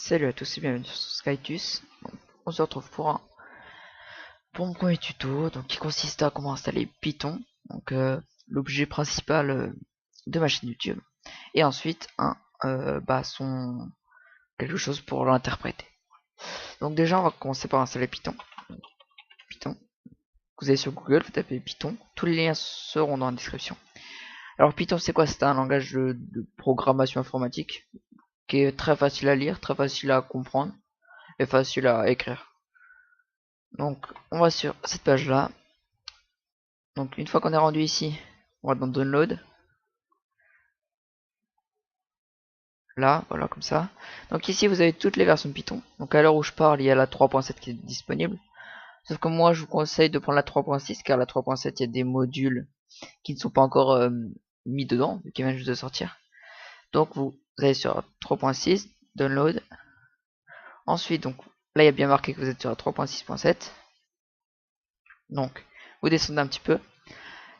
Salut à tous et bienvenue sur Skytus. On se retrouve pour mon premier tuto qui consiste à comment installer Python, l'objet principal de ma chaîne YouTube, et ensuite son quelque chose pour l'interpréter. Donc déjà on va commencer par installer Python. Python. Vous allez sur Google, vous tapez Python, tous les liens seront dans la description. Alors Python c'est quoi? C'est un langage de programmation informatique qui est très facile à lire, très facile à comprendre et facile à écrire. Donc on va sur cette page là. Donc une fois qu'on est rendu ici, on va dans Download. Là, voilà comme ça. Donc ici vous avez toutes les versions de Python. Donc à l'heure où je parle, il y a la 3.7 qui est disponible. Sauf que moi je vous conseille de prendre la 3.6 car la 3.7 il y a des modules qui ne sont pas encore mis dedans, qui viennent juste de sortir. Donc vous allez sur 3.6, Download. Ensuite donc là il y a bien marqué que vous êtes sur la 3.6.7. Donc vous descendez un petit peu.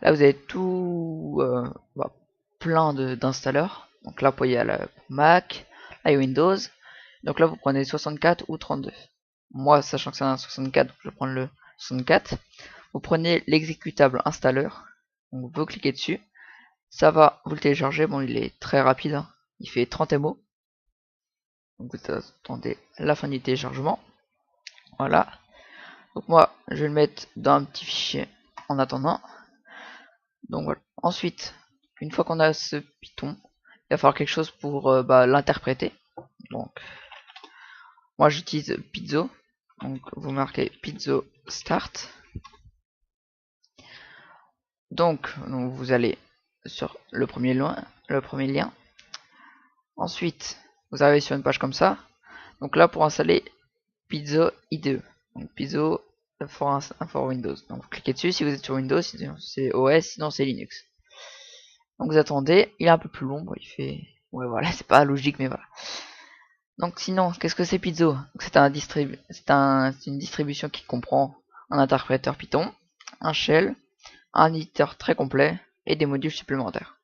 Là vous avez tout plein d'installeurs. Donc là, vous voyez la Mac, la Windows. Donc là, vous prenez 64 ou 32. Moi, sachant que c'est un 64, donc je vais prendre le 64. Vous prenez l'exécutable installeur. Donc vous cliquez dessus. Ça va vous le télécharger. Bon, il est très rapide. Hein. Il fait 30 MO. Donc vous attendez la fin du téléchargement. Voilà. Donc moi, je vais le mettre dans un petit fichier en attendant. Donc voilà. Ensuite, une fois qu'on a ce Python, il va falloir quelque chose pour l'interpréter. Donc, moi j'utilise Pizzo. Donc, vous marquez Pizzo Start. Donc, vous allez sur le premier lien. Ensuite, vous arrivez sur une page comme ça. Donc là, pour installer Pizzo IDE. Donc, Pizzo for Windows. Donc, vous cliquez dessus si vous êtes sur Windows, sinon c'est OS, sinon c'est Linux. Donc, vous attendez. Il est un peu plus long. Bon, il fait. Ouais, voilà, c'est pas logique, mais voilà. Donc sinon, qu'est-ce que c'est Pizzo? C'est une distribution qui comprend un interpréteur Python, un shell, un éditeur très complet et des modules supplémentaires.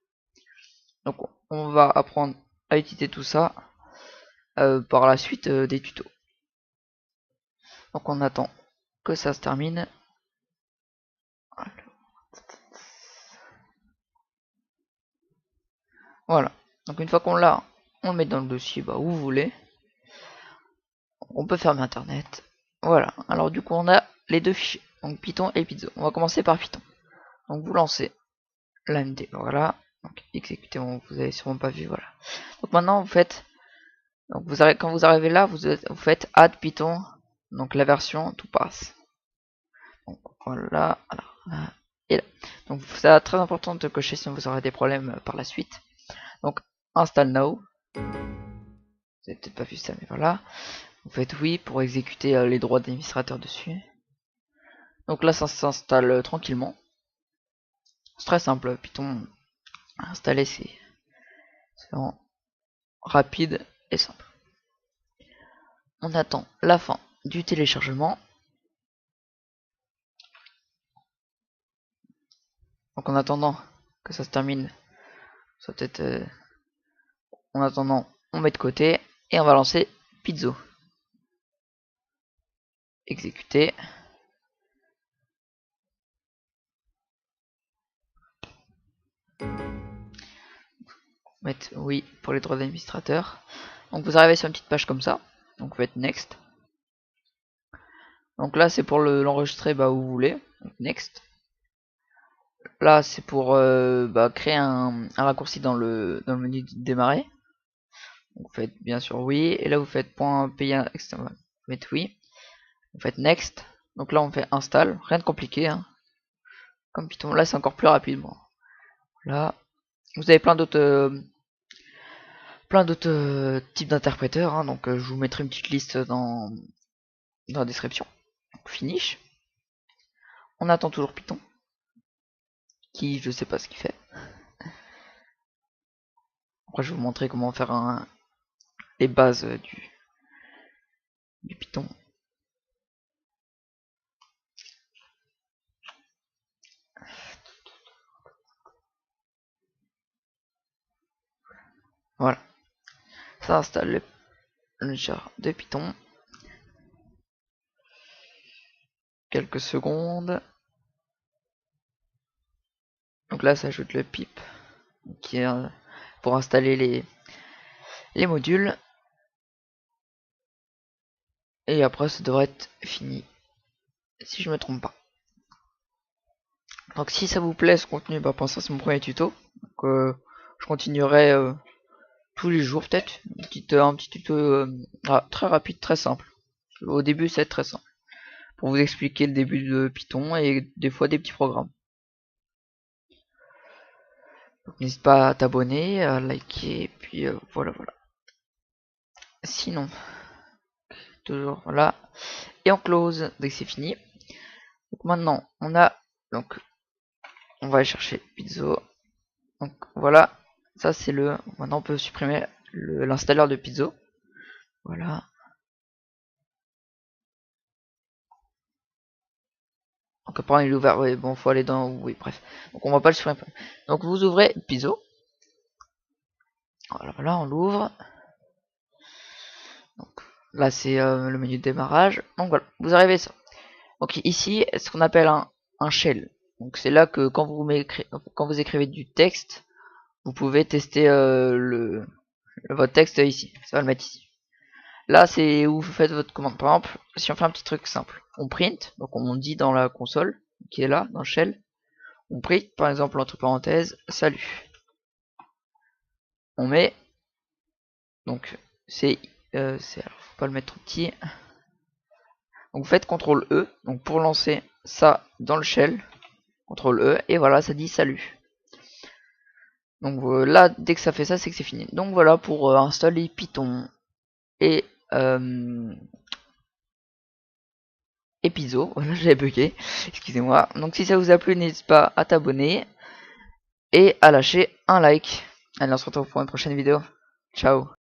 Donc on va apprendre à utiliser tout ça par la suite des tutos. Donc on attend que ça se termine. Voilà. Donc une fois qu'on l'a, on le met dans le dossier où vous voulez. On peut fermer internet. Voilà. Alors du coup on a les deux fichiers, donc Python et Pizzo. On va commencer par Python. Donc vous lancez l'AMD, voilà. Donc exécuter, vous avez sûrement pas vu, voilà. Donc maintenant vous faites, quand vous arrivez là, vous faites add Python, donc la version tout passe. Donc voilà, alors là et là. Donc c'est très important de cocher sinon vous aurez des problèmes par la suite. Donc install now. Vous avez peut-être pas vu ça, mais voilà. Vous faites oui pour exécuter les droits d'administrateur dessus. Donc là ça s'installe tranquillement. C'est très simple, Python installer c'est vraiment rapide et simple. On attend la fin du téléchargement. Donc en attendant que ça se termine, ça peut-être en attendant, on met de côté et on va lancer Pizzo. Exécuter. Mettre oui pour les droits d'administrateur. Donc vous arrivez sur une petite page comme ça. Donc vous faites next. Donc là c'est pour l'enregistrer où vous voulez. Donc next. Là c'est pour créer un raccourci dans le menu de démarrer. Donc vous faites bien sûr oui. Et là vous faites .py externe. Vous mettez oui. Vous faites next. Donc là on fait install. Rien de compliqué. Hein. Comme Python. Là c'est encore plus rapide. Bon. Là. Vous avez plein d'autres types d'interpréteurs. Hein. Donc je vous mettrai une petite liste dans la description. Donc, finish. On attend toujours Python. Qui je sais pas ce qu'il fait. Après je vais vous montrer comment faire les bases du Python. Voilà. Ça installe launcher de Python. Quelques secondes. Donc là, ça ajoute le pip qui est pour installer les modules. Et après, ça devrait être fini, si je me trompe pas. Donc si ça vous plaît ce contenu, bah pensez, c'est mon premier tuto. Donc, je continuerai tous les jours peut-être. Un petit tuto très rapide, très simple. Au début, c'est très simple. Pour vous expliquer le début de Python et des fois des petits programmes. N'hésite pas à t'abonner, à liker, et puis voilà. Sinon, toujours là. Et on close dès que c'est fini. Donc maintenant, on va aller chercher Pizzo. Donc voilà, ça c'est le. Maintenant on peut supprimer l'installeur de Pizzo. Voilà. Donc apparemment il est ouvert, ouais, bon faut aller dans. Oui, bref. Donc on va pas le supprimer. Donc vous ouvrez Pizzo. Voilà, on l'ouvre. Donc là c'est le menu de démarrage. Donc voilà, vous arrivez ça. Donc ici, ce qu'on appelle un shell. Donc c'est là que quand vous écrivez du texte, vous pouvez tester votre texte ici. Ça va le mettre ici. Là, c'est où vous faites votre commande. Par exemple, si on fait un petit truc simple, on print, donc on dit dans la console, qui est là, dans le shell, on print, par exemple, entre parenthèses, salut. On met, donc, faut pas le mettre trop petit. Donc vous faites CTRL E, donc pour lancer ça dans le shell, CTRL E, et voilà, ça dit salut. Donc là, dès que ça fait ça, c'est que c'est fini. Donc voilà pour installer Python et Pizzo. Voilà, j'avais bugué, excusez-moi. Donc si ça vous a plu, n'hésitez pas à t'abonner et à lâcher un like. Allez, on se retrouve pour une prochaine vidéo. Ciao.